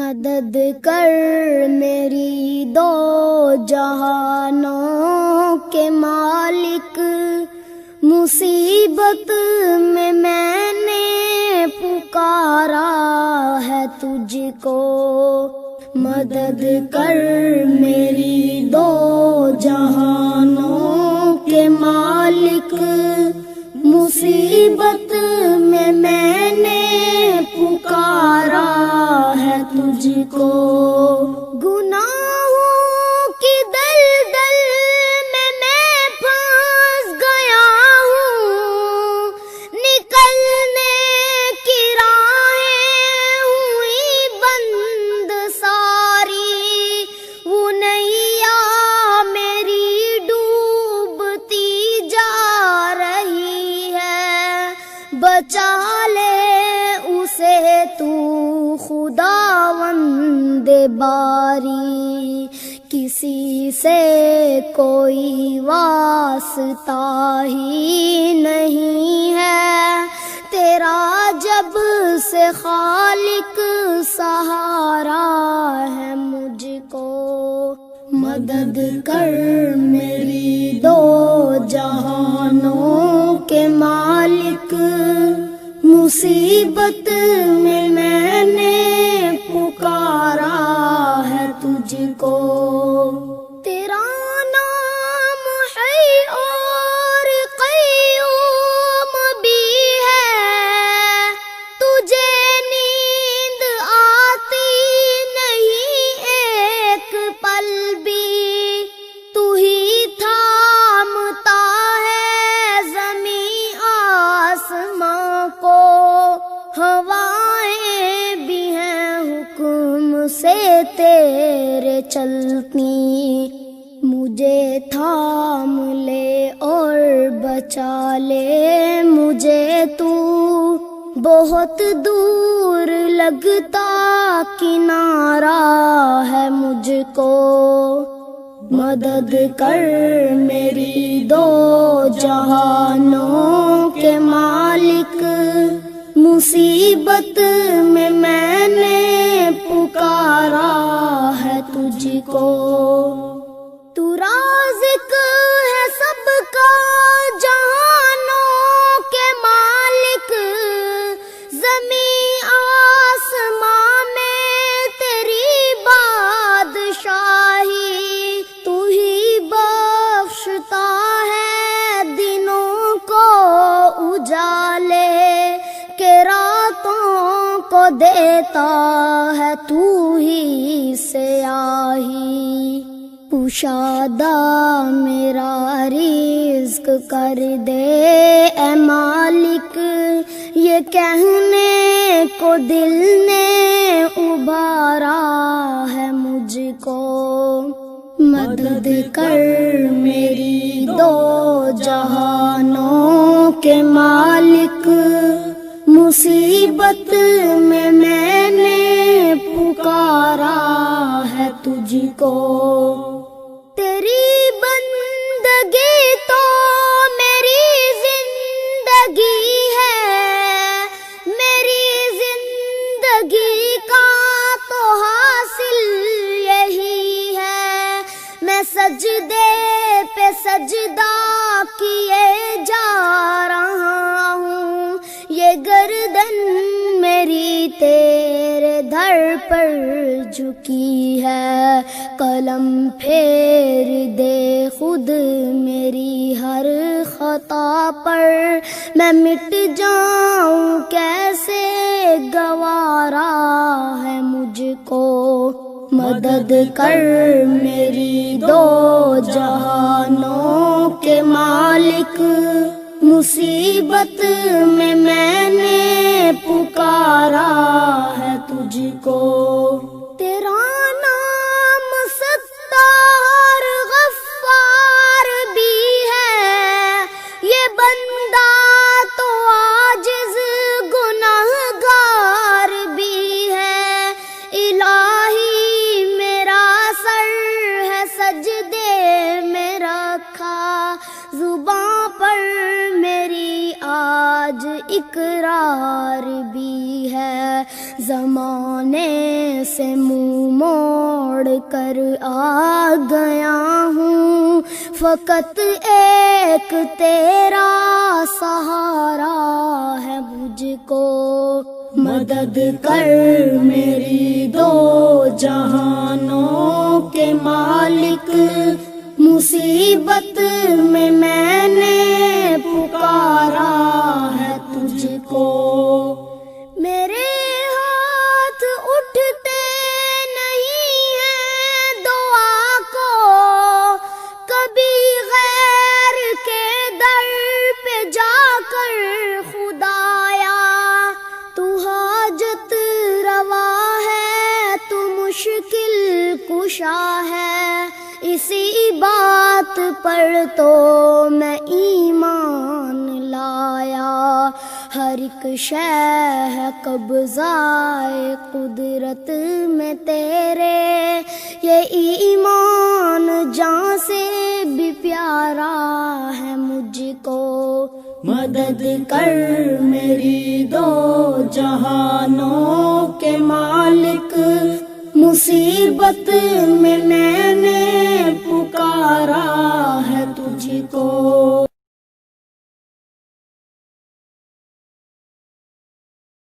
مدد کر میری دو جہانوں کے مالک، مصیبت میں نے پکارا ہے تجھ کو۔ مدد کر میری دو جہانوں کے مالک، مصیبت میں نے پکارا ہے تجھ کو۔ گناہوں کی دلدل میں پھنس گیا ہوں، نکلنے کی راہیں ہوئی بند ساری، وہ نیا میری ڈوبتی جا رہی ہے، بچا لے اسے تو خداوند باری۔ کسی سے کوئی واسطہ ہی نہیں ہے تیرا، جب سے خالق سہارا ہے مجھ کو۔ مدد کر میری دو جہانوں کے مالک، مصیبت میں نے پکارا ہے تجھ کو۔ تیرا نام حی اور قیوم بھی ہے، تجھے نیند آتی نہیں ایک پل بھی، تو ہی تھامتا ہے زمین آسمان کو، ہوائیں بھی ہیں حکم سے تیرے چلتی، مجھے تھام لے اور بچا لے مجھے تو، بہت دور لگتا کنارہ ہے مجھ کو۔ مدد کر میری دو جہانوں کے مالک، مصیبت میں نے پکارا ہے تجھ کو۔ تو رازق ہے سب کا جہانوں کے مالک، زمین آسمان میں تیری بادشاہی، تو ہی بخشتا ہے دنوں کو اجالے، کہ راتوں کو دیتا ہے تو ہی سیاہی۔ کشادہ میرا رزق کر دے اے مالک، یہ کہنے کو دل نے ابھارا ہے مجھ کو۔ مدد کر میری دو جہانوں کے مالک، مصیبت میں نے پکارا ہے تجھ کو۔ تیری بندگی تو میری زندگی ہے، میری زندگی کا تو حاصل یہی ہے، میں سجدے پہ سجدہ کیے جا رہا ہوں، یہ گردن میری تیرے در پر جھکی ہے، قلم پھیر دے خود میری ہر خطا پر، میں مٹ جاؤں کیسے گوارا ہے مجھ کو۔ مدد کر میری دو جہانوں کے مالک، مصیبت میں نے پکارا ہے تجھ کو۔ تیرا نام ستار غفار بھی ہے، یہ بندہ تو عاجز گنہگار بھی ہے، الہی میرا سر ہے سجدے میں رکھا، زباں پر میری آج آج اقرار بھی ہے، زمانے سے منہ موڑ کر آ گیا ہوں، فقط ایک تیرا سہارا ہے مجھ کو، مدد کر میری دو جہانوں کے مالک، مصیبت میں نے پکارا ہے تجھ کو، میرے ہاتھ اٹھتے نہیں ہیں دعا کو، کبھی غیر کے در پہ جا کر خدایا، تو حاجت روا ہے، تو مشکل کشا ہے، اسی بات پر تو میں ایمان لایا، ہر ایک شے ہے قبضۂ قدرت میں تیرے، یہ ایمان جان سے بھی پیارا ہے مجھ کو، مدد کر میری دو جہانوں کے مالک، مصیبت میں نے